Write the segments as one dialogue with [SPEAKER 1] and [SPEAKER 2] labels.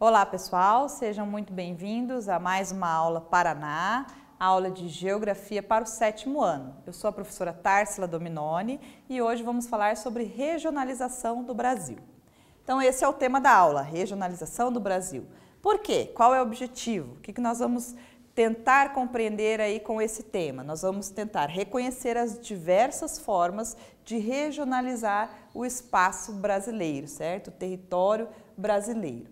[SPEAKER 1] Olá pessoal, sejam muito bem-vindos a mais uma aula Paraná, aula de Geografia para o 7º ano. Eu sou a professora Társila Dominoni e hoje vamos falar sobre regionalização do Brasil. Então esse é o tema da aula, regionalização do Brasil. Por quê? Qual é o objetivo? O que nós vamos tentar compreender aí com esse tema? Nós vamos tentar reconhecer as diversas formas de regionalizar o espaço brasileiro, certo? O território brasileiro.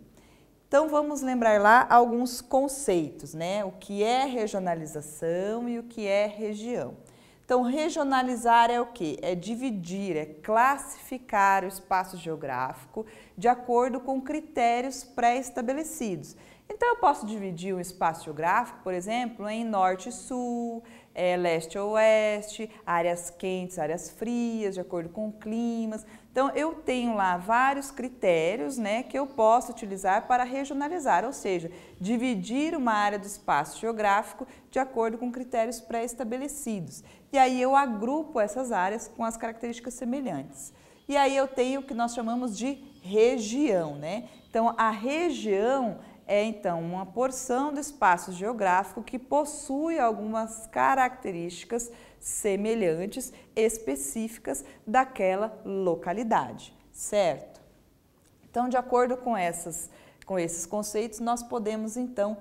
[SPEAKER 1] Então vamos lembrar lá alguns conceitos, né? O que é regionalização e o que é região. Então regionalizar é o quê? É dividir, é classificar o espaço geográfico de acordo com critérios pré-estabelecidos. Então eu posso dividir o espaço geográfico, por exemplo, em norte e sul, leste e oeste, áreas quentes, áreas frias, de acordo com climas. Então eu tenho lá vários critérios, né, que eu posso utilizar para regionalizar, ou seja, dividir uma área do espaço geográfico de acordo com critérios pré-estabelecidos. E aí eu agrupo essas áreas com as características semelhantes. E aí eu tenho o que nós chamamos de região, né? Então a região é então uma porção do espaço geográfico que possui algumas características semelhantes, específicas daquela localidade, certo? Então, de acordo com esses conceitos, nós podemos então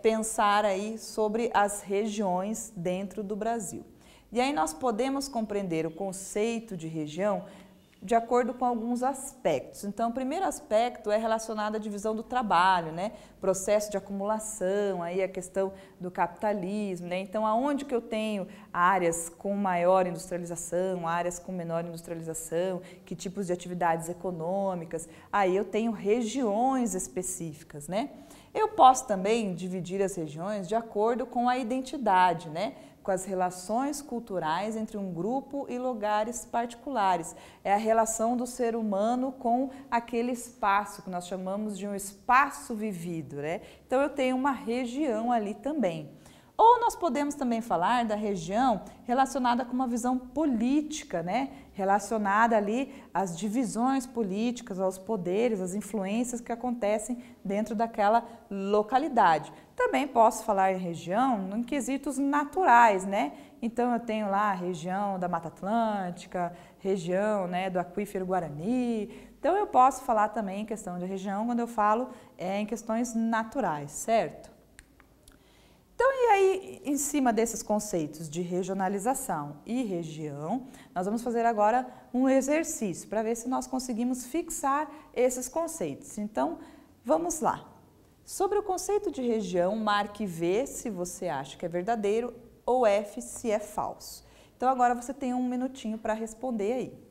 [SPEAKER 1] pensar aí sobre as regiões dentro do Brasil. E aí nós podemos compreender o conceito de região de acordo com alguns aspectos. Então, o primeiro aspecto é relacionado à divisão do trabalho, né? Processo de acumulação, aí a questão do capitalismo, né? Então, aonde que eu tenho áreas com maior industrialização, áreas com menor industrialização, que tipos de atividades econômicas, aí eu tenho regiões específicas, né? Eu posso também dividir as regiões de acordo com a identidade, né? Com as relações culturais entre um grupo e lugares particulares. É a relação do ser humano com aquele espaço que nós chamamos de um espaço vivido, né? Então eu tenho uma região ali também. Ou nós podemos também falar da região relacionada com uma visão política, né? Relacionada ali às divisões políticas, aos poderes, às influências que acontecem dentro daquela localidade. Também posso falar em região em quesitos naturais, né? Então eu tenho lá a região da Mata Atlântica, região, né, do Aquífero Guarani. Então eu posso falar também em questão de região quando eu falo em questões naturais, certo? Então, e aí, em cima desses conceitos de regionalização e região, nós vamos fazer agora um exercício para ver se nós conseguimos fixar esses conceitos. Então, vamos lá. Sobre o conceito de região, marque V se você acha que é verdadeiro ou F se é falso. Então, agora você tem um minutinho para responder aí.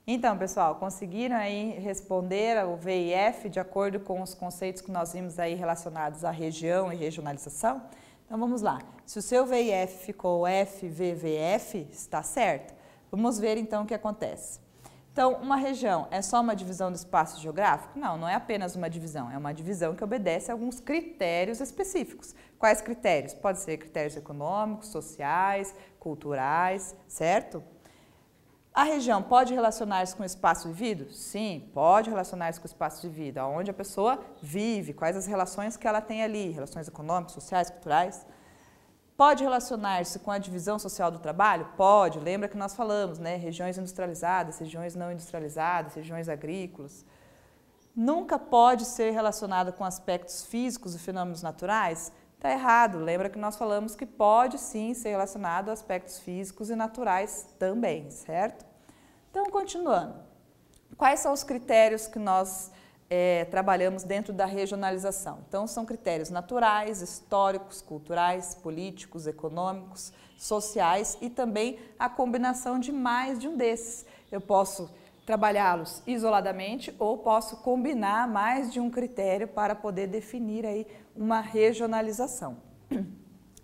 [SPEAKER 1] Então, pessoal, conseguiram aí responder o V e F de acordo com os conceitos que nós vimos aí relacionados à região e regionalização? Então, vamos lá. Se o seu V e F ficou F, V, V, F, está certo? Vamos ver então o que acontece. Então, uma região é só uma divisão do espaço geográfico? Não, não é apenas uma divisão, é uma divisão que obedece a alguns critérios específicos. Quais critérios? Pode ser critérios econômicos, sociais, culturais, certo? A região pode relacionar-se com o espaço vivido? Sim, pode relacionar-se com o espaço vivido, onde a pessoa vive, quais as relações que ela tem ali, relações econômicas, sociais, culturais. Pode relacionar-se com a divisão social do trabalho? Pode, lembra que nós falamos, né? Regiões industrializadas, regiões não industrializadas, regiões agrícolas. Nunca pode ser relacionado com aspectos físicos e fenômenos naturais? Está errado, lembra que nós falamos que pode sim ser relacionado a aspectos físicos e naturais também, certo? Então, continuando. Quais são os critérios que nós trabalhamos dentro da regionalização? Então, são critérios naturais, históricos, culturais, políticos, econômicos, sociais e também a combinação de mais de um desses. Eu posso trabalhá-los isoladamente ou posso combinar mais de um critério para poder definir aí uma regionalização.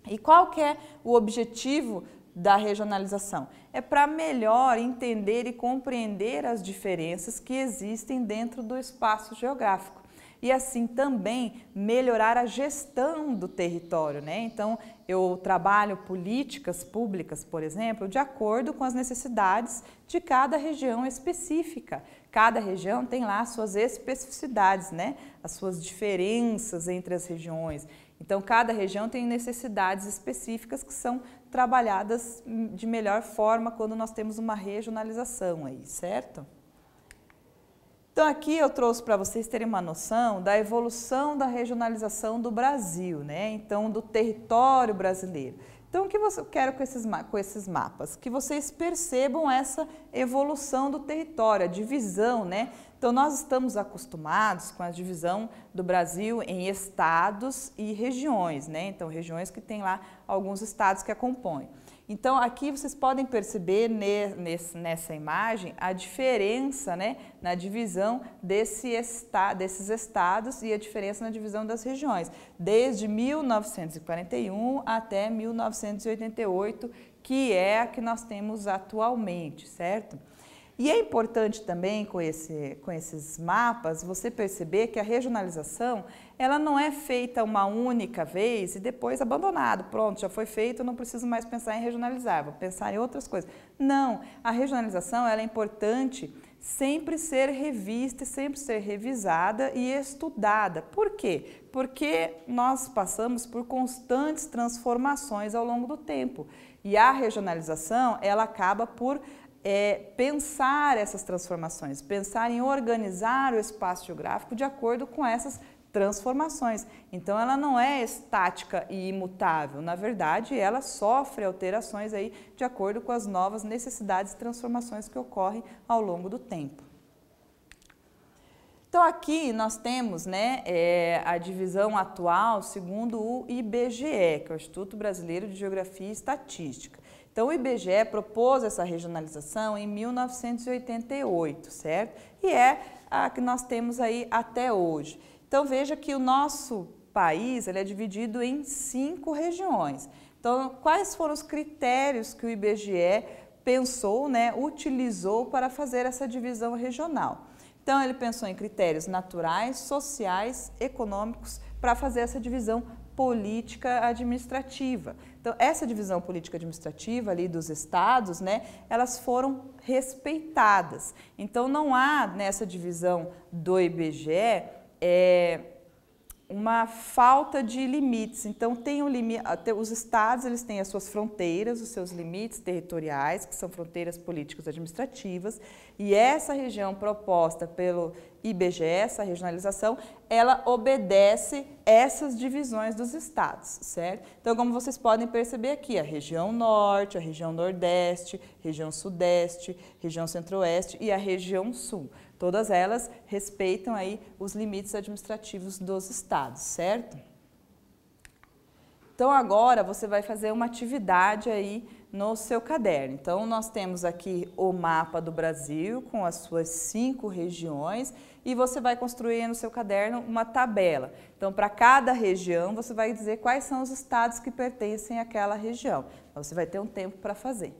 [SPEAKER 1] E qual que é o objetivo da regionalização? É para melhor entender e compreender as diferenças que existem dentro do espaço geográfico e assim também melhorar a gestão do território, né? Então, eu trabalho políticas públicas, por exemplo, de acordo com as necessidades de cada região específica. Cada região tem lá as suas especificidades, né? As suas diferenças entre as regiões. Então, cada região tem necessidades específicas que são trabalhadas de melhor forma quando nós temos uma regionalização aí, certo? Então, aqui eu trouxe para vocês terem uma noção da evolução da regionalização do Brasil, né? Então, do território brasileiro. Então, o que eu quero com esses mapas? Que vocês percebam essa evolução do território, a divisão, né? Então, nós estamos acostumados com a divisão do Brasil em estados e regiões, né? Então, regiões que tem lá alguns estados que a compõem. Então, aqui vocês podem perceber nessa imagem a diferença, né, na divisão desses estados e a diferença na divisão das regiões, desde 1941 até 1988, que é a que nós temos atualmente, certo? E é importante também com esses mapas você perceber que a regionalização ela não é feita uma única vez e depois abandonado. Pronto, já foi feito, não preciso mais pensar em regionalizar, vou pensar em outras coisas. Não, a regionalização ela é importante sempre ser revista, sempre ser revisada e estudada. Por quê? Porque nós passamos por constantes transformações ao longo do tempo e a regionalização ela acaba por pensar essas transformações, pensar em organizar o espaço geográfico de acordo com essas transformações. Então, ela não é estática e imutável, na verdade, ela sofre alterações aí de acordo com as novas necessidades e transformações que ocorrem ao longo do tempo. Então, aqui nós temos, né, a divisão atual segundo o IBGE, que é o Instituto Brasileiro de Geografia e Estatística. Então, o IBGE propôs essa regionalização em 1988, certo? E é a que nós temos aí até hoje. Então, veja que o nosso país ele é dividido em 5 regiões. Então, quais foram os critérios que o IBGE pensou, né, utilizou para fazer essa divisão regional? Então, ele pensou em critérios naturais, sociais, econômicos, para fazer essa divisão política administrativa. Então, essa divisão política administrativa ali dos estados, né, elas foram respeitadas. Então, não há nessa divisão do IBGE uma falta de limites. Então, os estados eles têm as suas fronteiras, os seus limites territoriais, que são fronteiras políticas administrativas, e essa região proposta pelo IBGE, essa regionalização, ela obedece essas divisões dos estados, certo? Então, como vocês podem perceber aqui, a região norte, a região nordeste, região sudeste, região centro-oeste e a região sul. Todas elas respeitam aí os limites administrativos dos estados, certo? Então, agora você vai fazer uma atividade aí no seu caderno. Então, nós temos aqui o mapa do Brasil com as suas 5 regiões e você vai construir no seu caderno uma tabela. Então, para cada região, você vai dizer quais são os estados que pertencem àquela região. Então, você vai ter um tempo para fazer.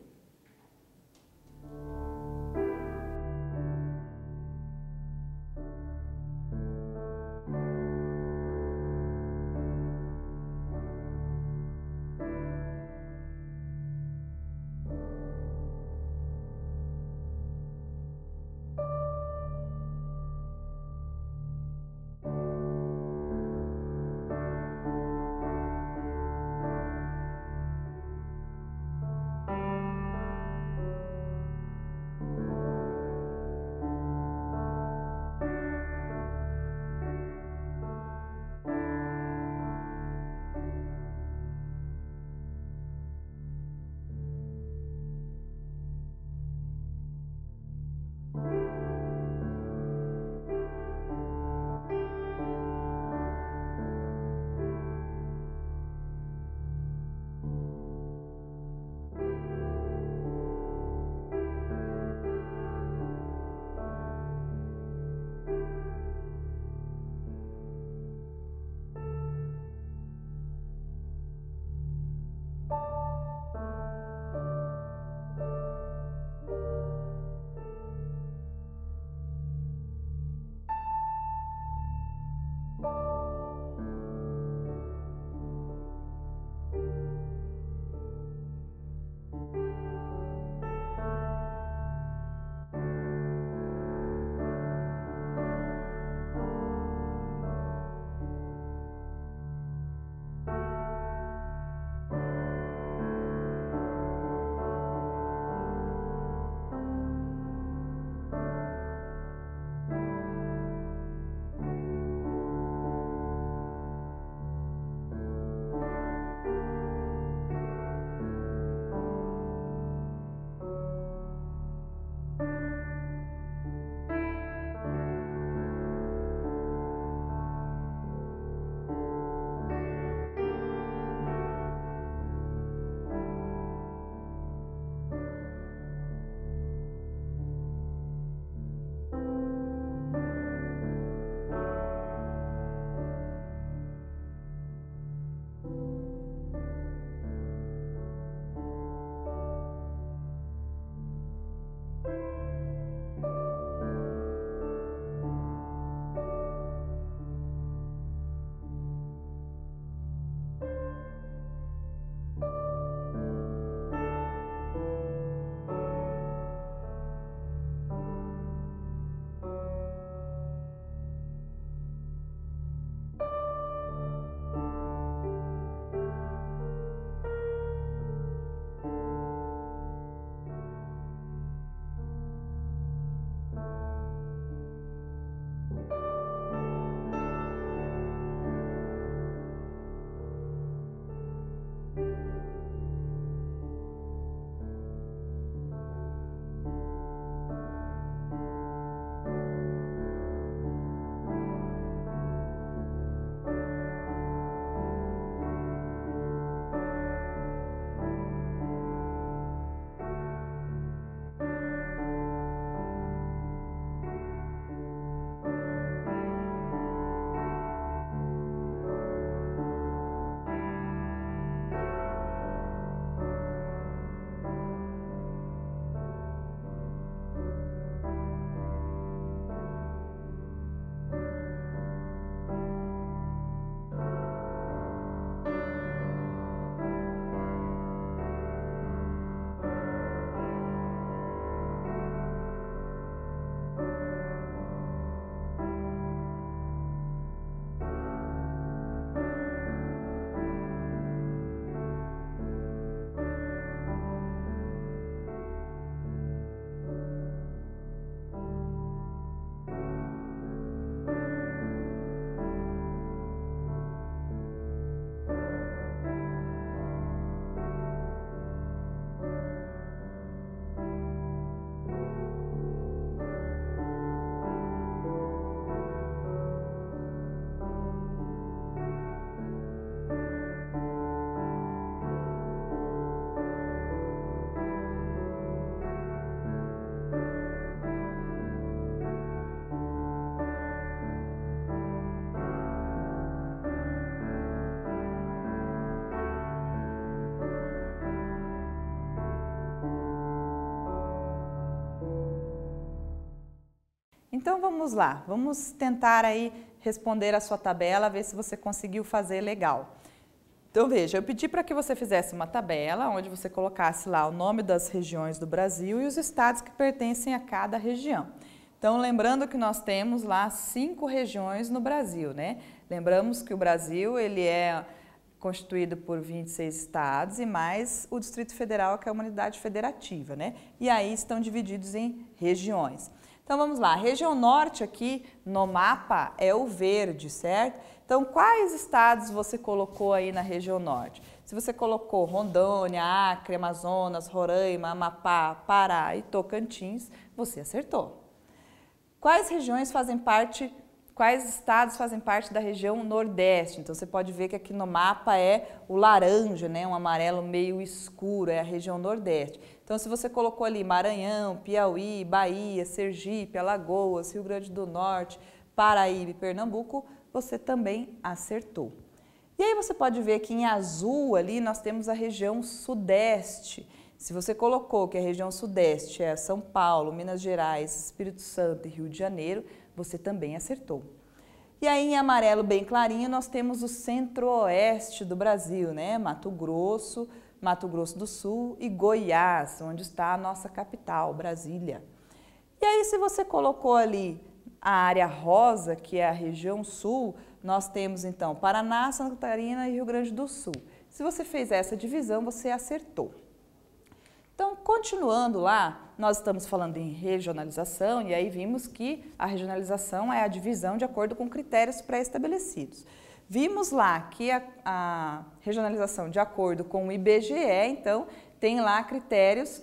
[SPEAKER 1] Então vamos lá, vamos tentar aí responder a sua tabela, ver se você conseguiu fazer legal. Então veja, eu pedi para que você fizesse uma tabela onde você colocasse lá o nome das regiões do Brasil e os estados que pertencem a cada região. Então lembrando que nós temos lá 5 regiões no Brasil, né? Lembramos que o Brasil ele é constituído por 26 estados e mais o Distrito Federal, que é uma unidade federativa, né? E aí estão divididos em regiões. Então vamos lá, a região norte aqui no mapa é o verde, certo? Então quais estados você colocou aí na região norte? Se você colocou Rondônia, Acre, Amazonas, Roraima, Amapá, Pará e Tocantins, você acertou. Quais regiões fazem parte, quais estados fazem parte da região nordeste? Então você pode ver que aqui no mapa é o laranja, né? Um amarelo meio escuro, é a região nordeste. Então se você colocou ali Maranhão, Piauí, Bahia, Sergipe, Alagoas, Rio Grande do Norte, Paraíba e Pernambuco, você também acertou. E aí você pode ver que em azul ali nós temos a região sudeste. Se você colocou que a região sudeste é São Paulo, Minas Gerais, Espírito Santo e Rio de Janeiro, você também acertou. E aí em amarelo bem clarinho nós temos o centro-oeste do Brasil, né? Mato Grosso do Sul e Goiás, onde está a nossa capital, Brasília. E aí se você colocou ali a área rosa, que é a região sul, nós temos então Paraná, Santa Catarina e Rio Grande do Sul. Se você fez essa divisão, você acertou. Então, continuando lá, nós estamos falando em regionalização e aí vimos que a regionalização é a divisão de acordo com critérios pré-estabelecidos. Vimos lá que a regionalização de acordo com o IBGE, então, tem lá critérios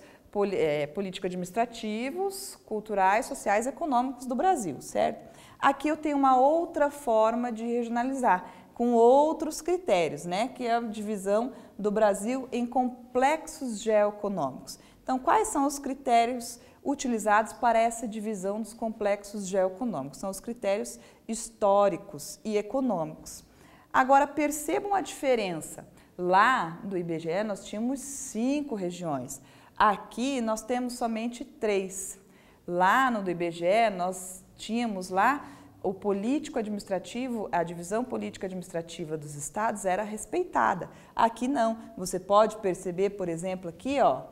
[SPEAKER 1] político-administrativos, culturais, sociais e econômicos do Brasil, certo? Aqui eu tenho uma outra forma de regionalizar, com outros critérios, né? Que é a divisão do Brasil em complexos geoeconômicos. Então, quais são os critérios utilizados para essa divisão dos complexos geoeconômicos? São os critérios históricos e econômicos. Agora, percebam a diferença. Lá do IBGE nós tínhamos 5 regiões. Aqui nós temos somente 3. Lá no do IBGE nós tínhamos lá o político-administrativo, a divisão político-administrativa dos estados era respeitada. Aqui não. Você pode perceber, por exemplo, aqui, ó,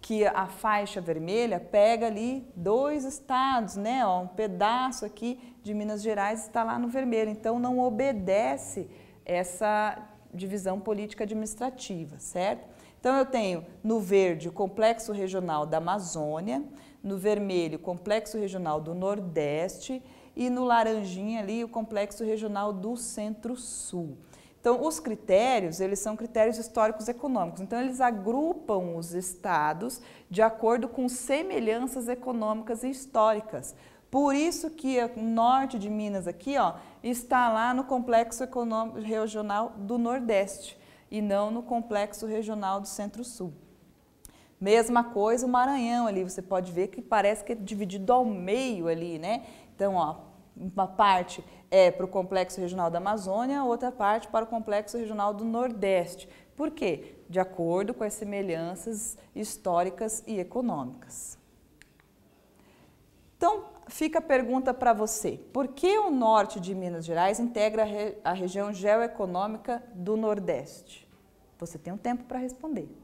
[SPEAKER 1] que a faixa vermelha pega ali 2 estados, né? Ó, um pedaço aqui de Minas Gerais está lá no vermelho. Então não obedece essa divisão política administrativa, certo? Então eu tenho no verde o Complexo Regional da Amazônia, no vermelho o Complexo Regional do Nordeste e no laranjinha ali o Complexo Regional do Centro-Sul. Então os critérios, eles são critérios históricos econômicos, então eles agrupam os estados de acordo com semelhanças econômicas e históricas. Por isso que o norte de Minas aqui, ó, está lá no Complexo Econômico Regional do Nordeste e não no Complexo Regional do Centro-Sul. Mesma coisa o Maranhão ali, você pode ver que parece que é dividido ao meio ali, né? Então, ó, uma parte é para o Complexo Regional da Amazônia, outra parte para o Complexo Regional do Nordeste. Por quê? De acordo com as semelhanças históricas e econômicas. Então, fica a pergunta para você. Por que o norte de Minas Gerais integra a região geoeconômica do Nordeste? Você tem um tempo para responder.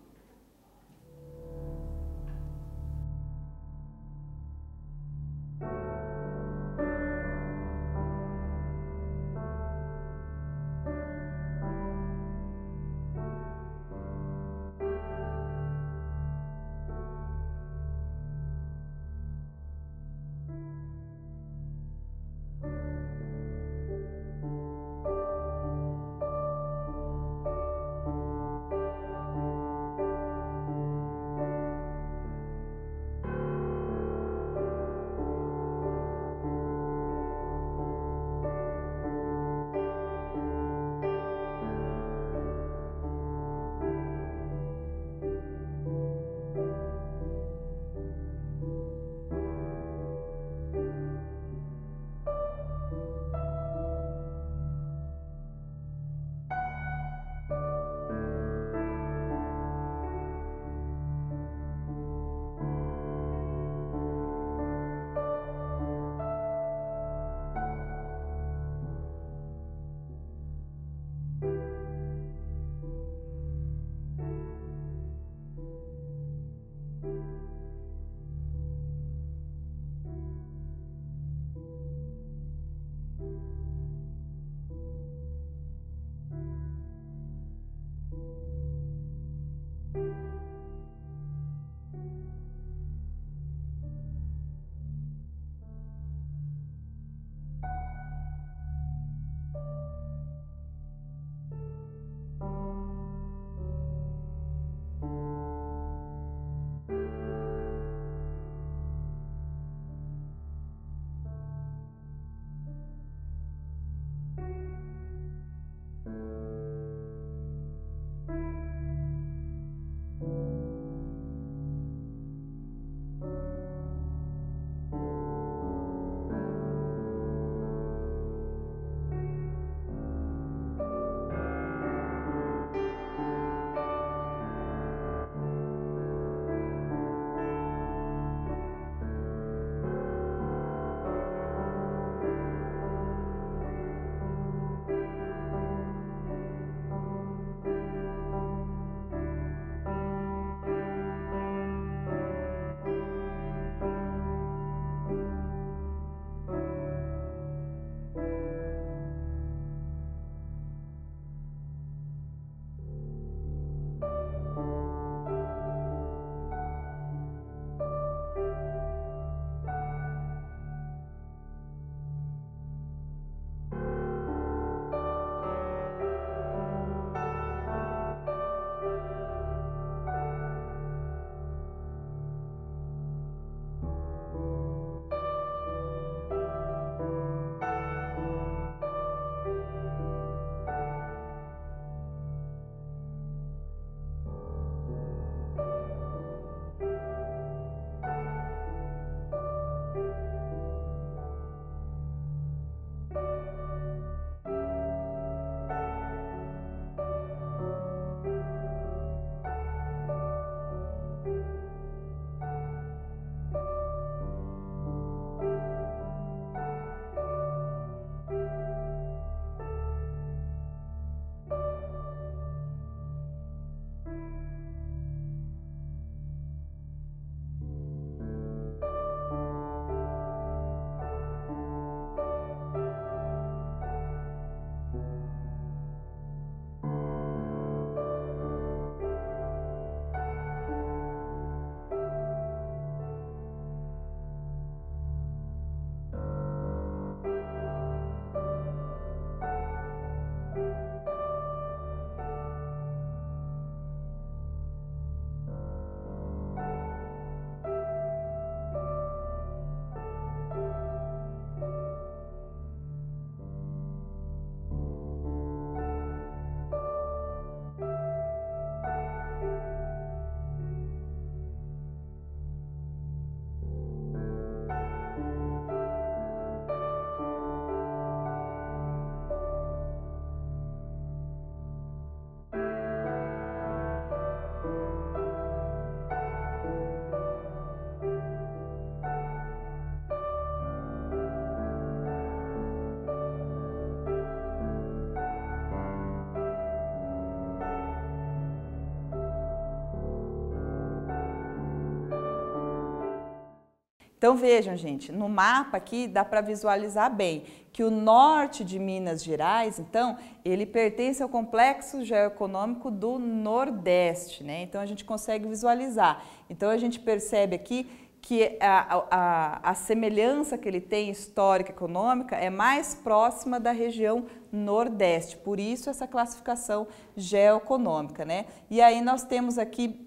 [SPEAKER 1] Então vejam, gente, no mapa aqui dá para visualizar bem que o norte de Minas Gerais, então, ele pertence ao complexo geoeconômico do Nordeste, né? Então a gente consegue visualizar. Então a gente percebe aqui que a semelhança que ele tem histórica e econômica é mais próxima da região Nordeste, por isso essa classificação geoeconômica, né? E aí nós temos aqui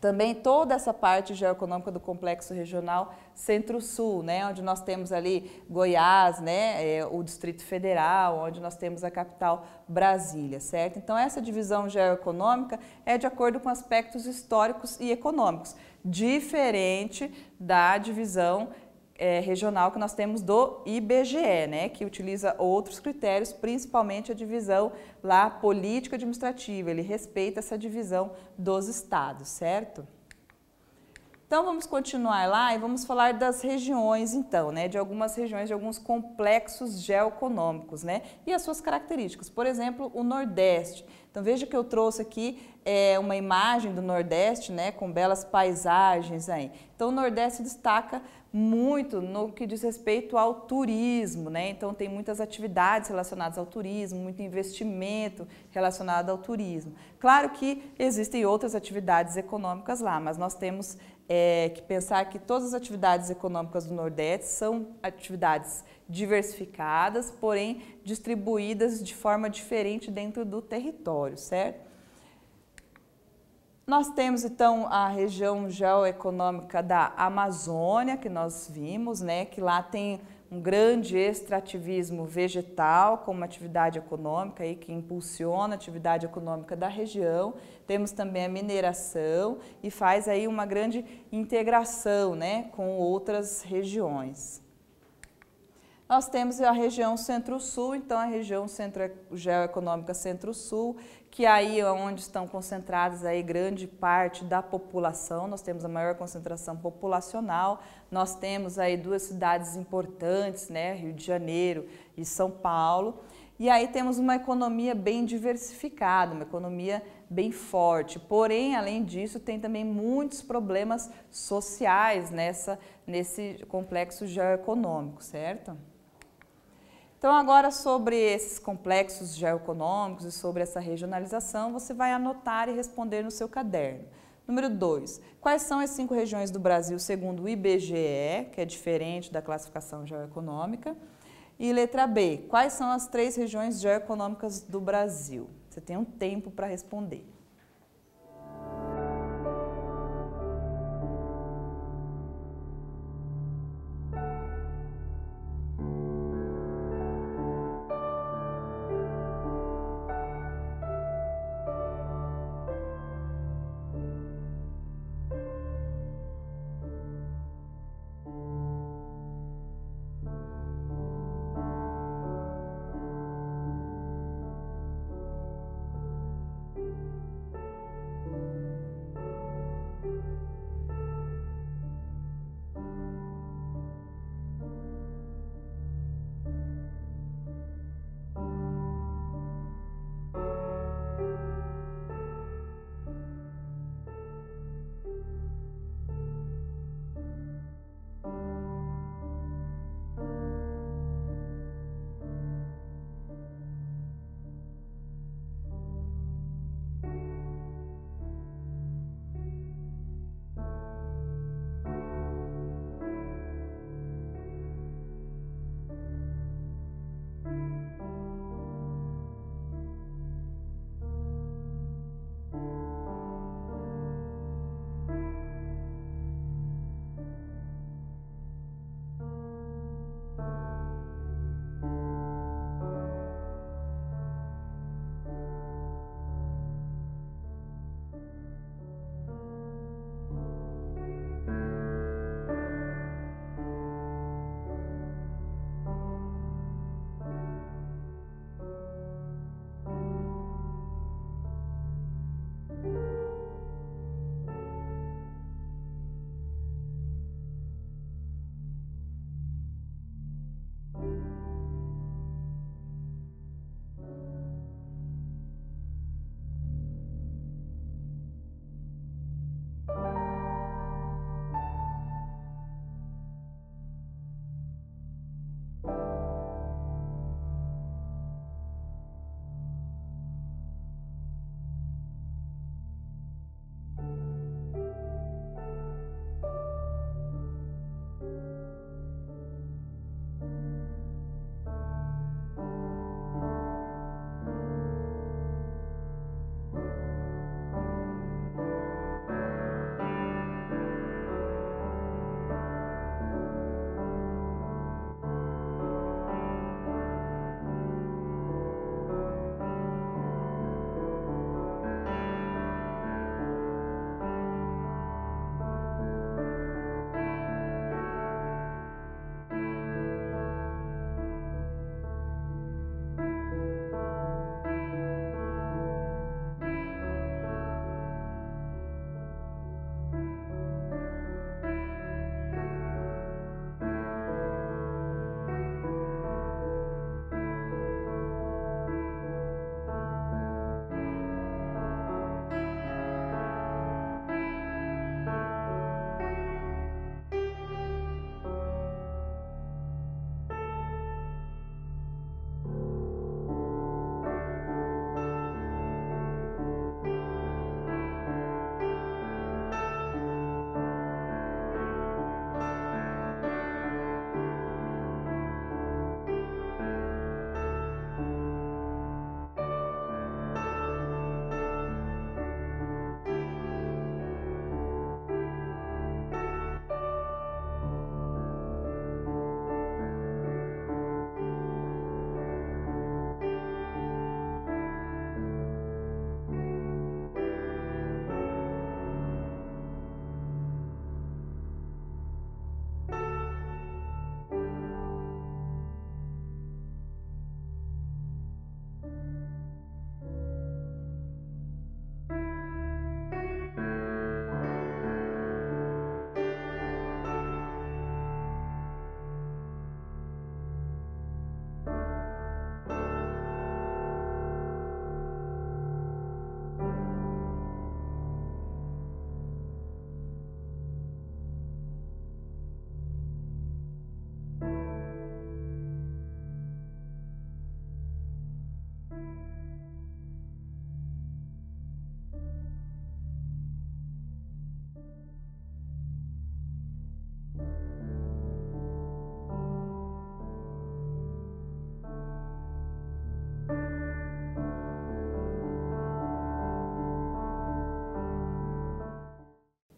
[SPEAKER 1] também toda essa parte geoeconômica do complexo regional Centro-Sul, né, onde nós temos ali Goiás, né, o Distrito Federal, onde nós temos a capital Brasília, certo? Então essa divisão geoeconômica é de acordo com aspectos históricos e econômicos, diferente da divisão regional que nós temos do IBGE, né, que utiliza outros critérios, principalmente a divisão lá política administrativa, ele respeita essa divisão dos estados, certo? Então vamos continuar lá e vamos falar das regiões então, né, de algumas regiões, de alguns complexos geoeconômicos, né, e as suas características. Por exemplo, o Nordeste. Então veja que eu trouxe aqui uma imagem do Nordeste, né, com belas paisagens aí. Então o Nordeste destaca muito no que diz respeito ao turismo, né? Então tem muitas atividades relacionadas ao turismo, muito investimento relacionado ao turismo. Claro que existem outras atividades econômicas lá, mas nós temos que pensar que todas as atividades econômicas do Nordeste são atividades diversificadas, porém distribuídas de forma diferente dentro do território, certo? Nós temos então a região geoeconômica da Amazônia, que nós vimos, né, que lá tem um grande extrativismo vegetal como atividade econômica aí, que impulsiona a atividade econômica da região. Temos também a mineração e faz aí uma grande integração, né, com outras regiões. Nós temos a região Centro-Sul, então a região geoeconômica Centro-Sul, que aí é onde estão concentradas aí grande parte da população, nós temos a maior concentração populacional, nós temos aí duas cidades importantes, né, Rio de Janeiro e São Paulo, e aí temos uma economia bem diversificada, uma economia bem forte, porém, além disso, tem também muitos problemas sociais nesse complexo geoeconômico, certo? Então, agora sobre esses complexos geoeconômicos e sobre essa regionalização, você vai anotar e responder no seu caderno. Número 2. Quais são as 5 regiões do Brasil segundo o IBGE, que é diferente da classificação geoeconômica? E letra B. Quais são as 3 regiões geoeconômicas do Brasil? Você tem um tempo para responder.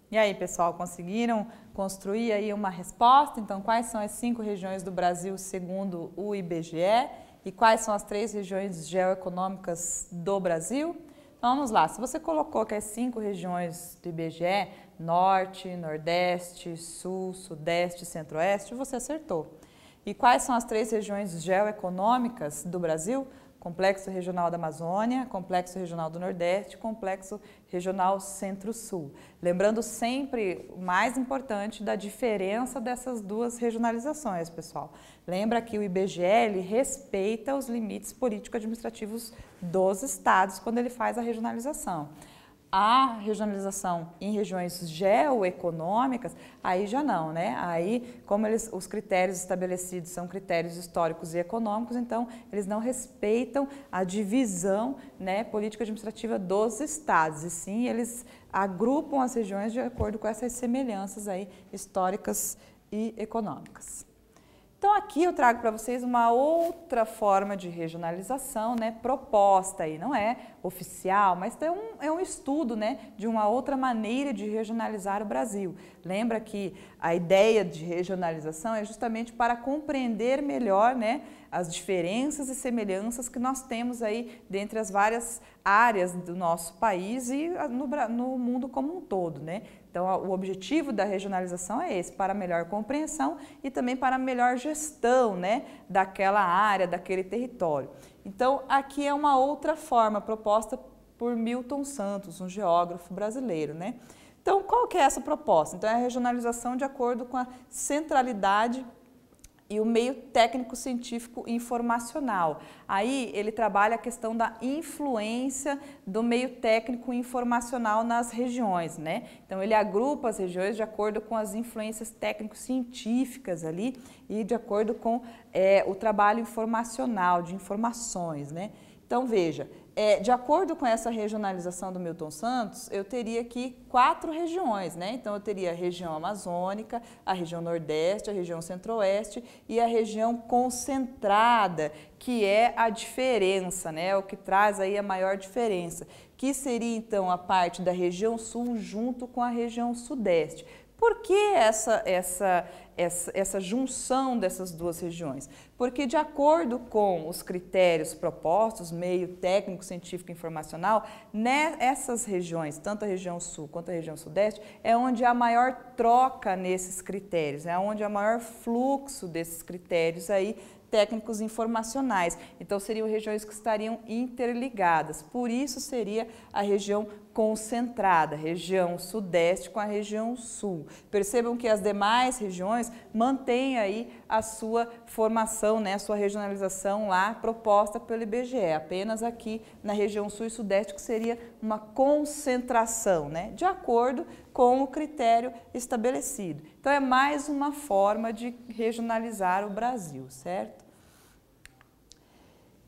[SPEAKER 1] E aí, pessoal, conseguiram construir aí uma resposta? Então, quais são as 5 regiões do Brasil segundo o IBGE? E quais são as 3 regiões geoeconômicas do Brasil? Então, vamos lá. Se você colocou que as 5 regiões do IBGE, Norte, Nordeste, Sul, Sudeste e Centro-Oeste, você acertou. E quais são as 3 regiões geoeconômicas do Brasil? Complexo Regional da Amazônia, Complexo Regional do Nordeste, Complexo Regional Centro-Sul. Lembrando sempre o mais importante da diferença dessas 2 regionalizações, pessoal. Lembra que o IBGE ele respeita os limites político-administrativos dos estados quando ele faz a regionalização. A regionalização em regiões geoeconômicas, aí já não, né? Aí, como os critérios estabelecidos são critérios históricos e econômicos, então eles não respeitam a divisão, né, político-administrativa dos estados, e sim eles agrupam as regiões de acordo com essas semelhanças aí históricas e econômicas. Então aqui eu trago para vocês uma outra forma de regionalização, né, proposta aí, não é oficial, mas é um estudo, né, de uma outra maneira de regionalizar o Brasil. Lembra que a ideia de regionalização é justamente para compreender melhor, né, as diferenças e semelhanças que nós temos aí dentre as várias áreas do nosso país e no mundo como um todo, né? Então, o objetivo da regionalização é esse, para melhor compreensão e também para melhor gestão, né, daquela área, daquele território. Então, aqui é uma outra forma proposta por Milton Santos, um geógrafo brasileiro, né? Então, qual que é essa proposta? Então, é a regionalização de acordo com a centralidade e o meio técnico-científico informacional. Aí ele trabalha a questão da influência do meio técnico informacional nas regiões, né? Então ele agrupa as regiões de acordo com as influências técnico-científicas ali e de acordo com o trabalho informacional, de informações, né? Então veja, de acordo com essa regionalização do Milton Santos, eu teria aqui 4 regiões, né? Então eu teria a região amazônica, a região nordeste, a região centro-oeste e a região concentrada, que é a diferença, né? O que traz aí a maior diferença, que seria então a parte da região sul junto com a região sudeste. Por que essa junção dessas 2 regiões? Porque, de acordo com os critérios propostos, meio técnico, científico e informacional, nessas regiões, tanto a região sul quanto a região sudeste, é onde há maior troca nesses critérios, é onde há maior fluxo desses critérios aí técnicos informacionais. Então, seriam regiões que estariam interligadas. Por isso, seria a região concentrada, região sudeste com a região sul. Percebam que as demais regiões mantêm aí a sua formação, né, a sua regionalização lá proposta pelo IBGE. Apenas aqui na região sul e sudeste que seria uma concentração, né, de acordo com o critério estabelecido. Então, é mais uma forma de regionalizar o Brasil, certo?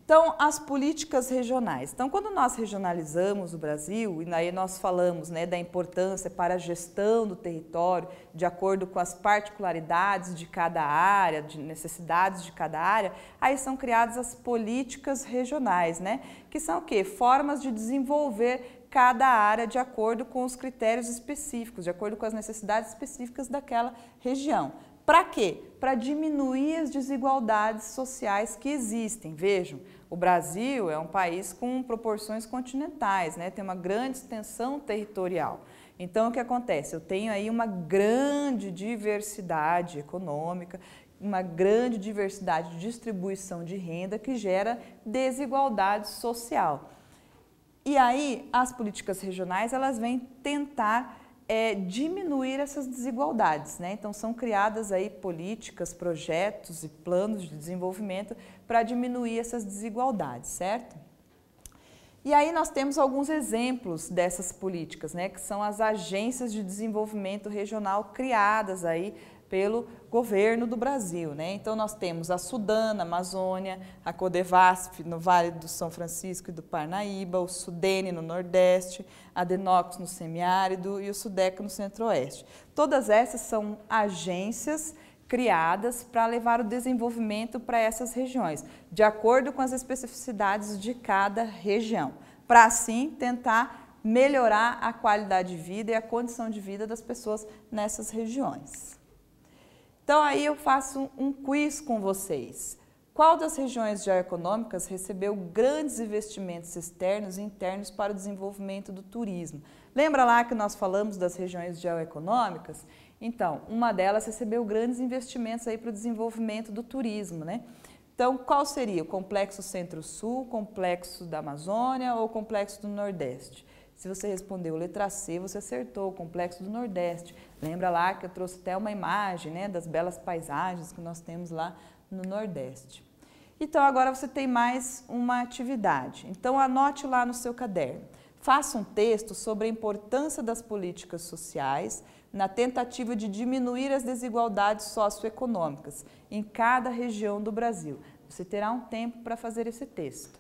[SPEAKER 1] Então, as políticas regionais. Então, quando nós regionalizamos o Brasil, e aí nós falamos, né, da importância para a gestão do território, de acordo com as particularidades de cada área, de necessidades de cada área, aí são criadas as políticas regionais, né, que são o quê? Formas de desenvolver cada área de acordo com os critérios específicos, de acordo com as necessidades específicas daquela região. Para quê? Para diminuir as desigualdades sociais que existem. Vejam, o Brasil é um país com proporções continentais, né? Tem uma grande extensão territorial. Então, o que acontece? Eu tenho aí uma grande diversidade econômica, uma grande diversidade de distribuição de renda que gera desigualdade social. E aí, as políticas regionais, elas vêm tentar diminuir essas desigualdades, né? Então, são criadas aí políticas, projetos e planos de desenvolvimento para diminuir essas desigualdades, certo? E aí nós temos alguns exemplos dessas políticas, né? Que são as agências de desenvolvimento regional criadas aí pelo governo do Brasil, né? Então nós temos a Sudan na Amazônia, a Codevasf no Vale do São Francisco e do Parnaíba, o Sudene no Nordeste, a Denox no Semiárido e o Sudeca no Centro-Oeste. Todas essas são agências criadas para levar o desenvolvimento para essas regiões, de acordo com as especificidades de cada região, para assim tentar melhorar a qualidade de vida e a condição de vida das pessoas nessas regiões. Então aí eu faço um quiz com vocês. Qual das regiões geoeconômicas recebeu grandes investimentos externos e internos para o desenvolvimento do turismo? Lembra lá que nós falamos das regiões geoeconômicas? Então, uma delas recebeu grandes investimentos aí para o desenvolvimento do turismo, né? Então, qual seria? O Complexo Centro-Sul, Complexo da Amazônia ou Complexo do Nordeste? Se você respondeu letra C, você acertou, o Complexo do Nordeste. Lembra lá que eu trouxe até uma imagem, né, das belas paisagens que nós temos lá no Nordeste. Então, agora você tem mais uma atividade. Então, anote lá no seu caderno. Faça um texto sobre a importância das políticas sociais na tentativa de diminuir as desigualdades socioeconômicas em cada região do Brasil. Você terá um tempo para fazer esse texto.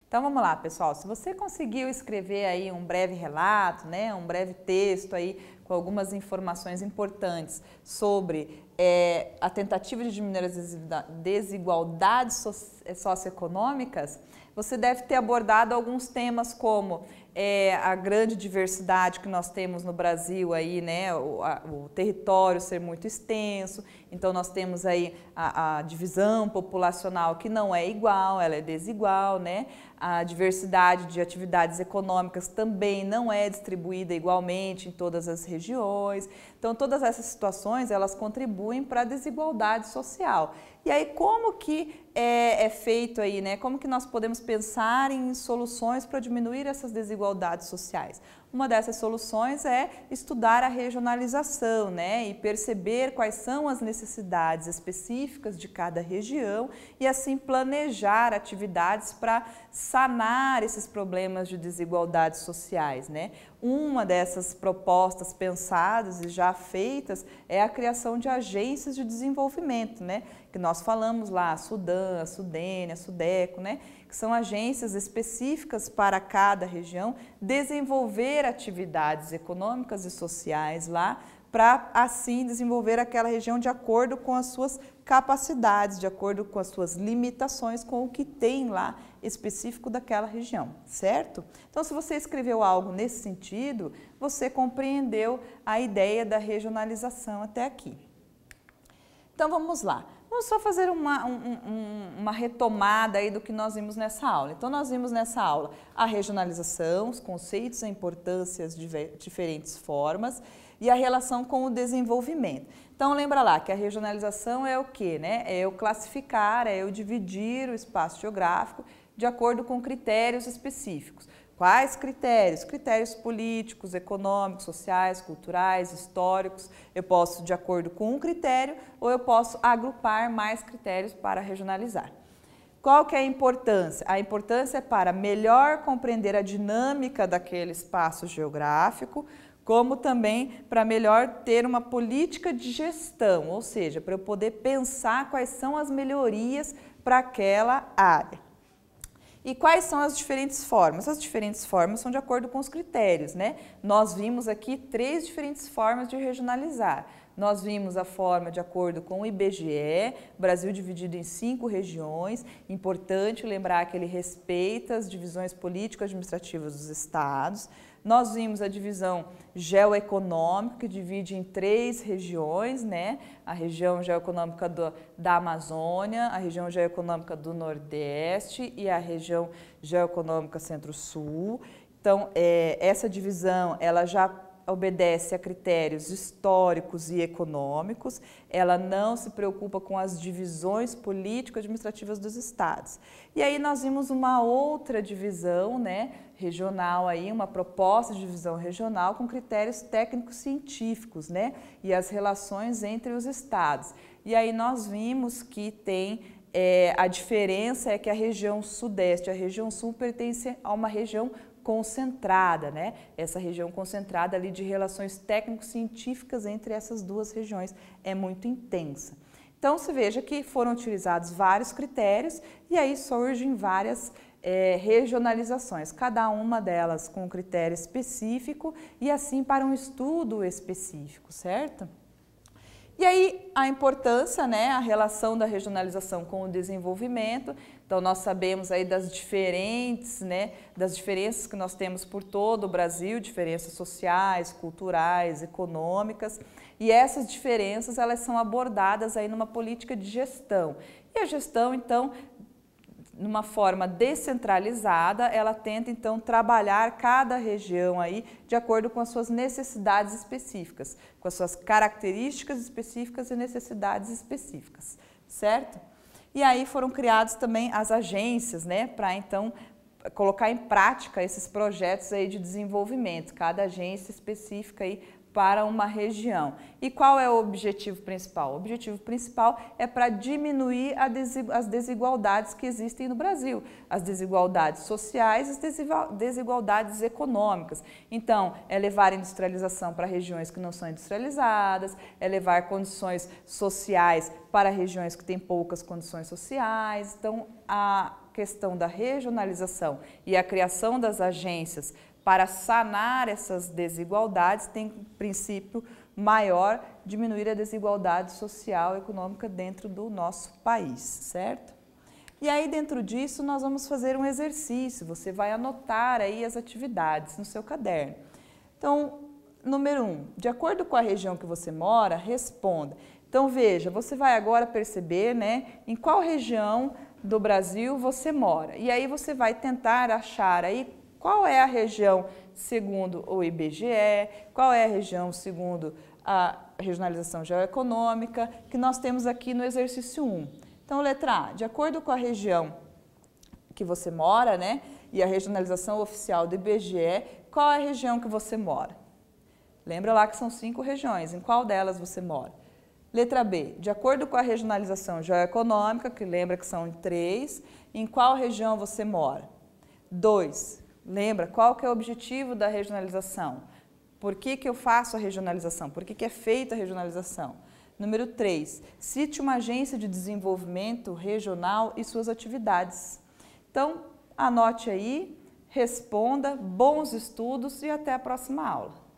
[SPEAKER 1] Então vamos lá, pessoal, se você conseguiu escrever aí um breve relato, né, um breve texto aí com algumas informações importantes sobre a tentativa de diminuir as desigualdades socioeconômicas, você deve ter abordado alguns temas como a grande diversidade que nós temos no Brasil aí, né, o território ser muito extenso, então nós temos aí a divisão populacional que não é igual, ela é desigual, né? A diversidade de atividades econômicas também não é distribuída igualmente em todas as regiões. Então, todas essas situações, elas contribuem para a desigualdade social. E aí, como que é feito aí, né? Como que nós podemos pensar em soluções para diminuir essas desigualdades sociais? Uma dessas soluções é estudar a regionalização, né? E perceber quais são as necessidades específicas de cada região e assim planejar atividades para sanar esses problemas de desigualdades sociais, né? Uma dessas propostas pensadas e já feitas é a criação de agências de desenvolvimento, né? Que nós falamos lá, a Sudan, a Sudene, a Sudeco, né? Que são agências específicas para cada região desenvolver atividades econômicas e sociais lá, para assim desenvolver aquela região de acordo com as suas capacidades, de acordo com as suas limitações, com o que tem lá específico daquela região, certo? Então, se você escreveu algo nesse sentido, você compreendeu a ideia da regionalização até aqui. Então, vamos lá. Vamos só fazer uma retomada aí do que nós vimos nessa aula. Então, nós vimos nessa aula a regionalização, os conceitos, a importância de diferentes formas e a relação com o desenvolvimento. Então, lembra lá que a regionalização é o quê, né? É eu classificar, é eu dividir o espaço geográfico de acordo com critérios específicos. Quais critérios? Critérios políticos, econômicos, sociais, culturais, históricos. Eu posso, de acordo com um critério, ou eu posso agrupar mais critérios para regionalizar. Qual que é a importância? A importância é para melhor compreender a dinâmica daquele espaço geográfico, como também para melhor ter uma política de gestão, ou seja, para eu poder pensar quais são as melhorias para aquela área. E quais são as diferentes formas? As diferentes formas são de acordo com os critérios, né? Nós vimos aqui 3 diferentes formas de regionalizar. Nós vimos a forma de acordo com o IBGE, Brasil dividido em 5 regiões. Importante lembrar que ele respeita as divisões político-administrativas dos estados. Nós vimos a divisão geoeconômica, que divide em 3 regiões, né? A região geoeconômica da Amazônia, a região geoeconômica do Nordeste e a região geoeconômica Centro-Sul. Então, essa divisão, ela já obedece a critérios históricos e econômicos, ela não se preocupa com as divisões político-administrativas dos estados. E aí nós vimos uma outra divisão, né, regional, aí, uma proposta de divisão regional com critérios técnicos científicos, né, e as relações entre os estados. E aí nós vimos que tem a diferença é que a região sudeste, a região sul pertence a uma região concentrada, né? Essa região concentrada ali de relações técnico-científicas entre essas 2 regiões é muito intensa. Então, se veja que foram utilizados vários critérios e aí surgem várias regionalizações, cada uma delas com um critério específico e assim para um estudo específico, certo? E aí a importância, né, a relação da regionalização com o desenvolvimento. Então nós sabemos aí das diferentes, né, das diferenças que nós temos por todo o Brasil, diferenças sociais, culturais, econômicas, e essas diferenças elas são abordadas aí numa política de gestão. E a gestão, então, numa forma descentralizada, ela tenta então trabalhar cada região aí de acordo com as suas necessidades específicas, com as suas características específicas e necessidades específicas, certo? E aí foram criadas também as agências, né, para então colocar em prática esses projetos aí de desenvolvimento, cada agência específica aí para uma região. E qual é o objetivo principal? O objetivo principal é para diminuir as desigualdades que existem no Brasil, as desigualdades sociais e as desigualdades econômicas. Então, é levar a industrialização para regiões que não são industrializadas, é levar condições sociais para regiões que têm poucas condições sociais. Então, questão da regionalização e a criação das agências para sanar essas desigualdades tem princípio maior, diminuir a desigualdade social e econômica dentro do nosso país, certo? E aí dentro disso nós vamos fazer um exercício, você vai anotar aí as atividades no seu caderno. Então, número 1, de acordo com a região que você mora, responda. Então veja, você vai agora perceber, né, em qual região do Brasil você mora. E aí você vai tentar achar aí qual é a região segundo o IBGE, qual é a região segundo a regionalização geoeconômica que nós temos aqui no exercício 1. Então, letra A, de acordo com a região que você mora, né, e a regionalização oficial do IBGE, qual é a região que você mora? Lembra lá que são 5 regiões, em qual delas você mora? Letra B, de acordo com a regionalização geoeconômica, que lembra que são 3, em qual região você mora? 2, lembra qual que é o objetivo da regionalização? Por que eu faço a regionalização? Por que é feita a regionalização? Número 3, cite uma agência de desenvolvimento regional e suas atividades. Então, anote aí, responda, bons estudos e até a próxima aula.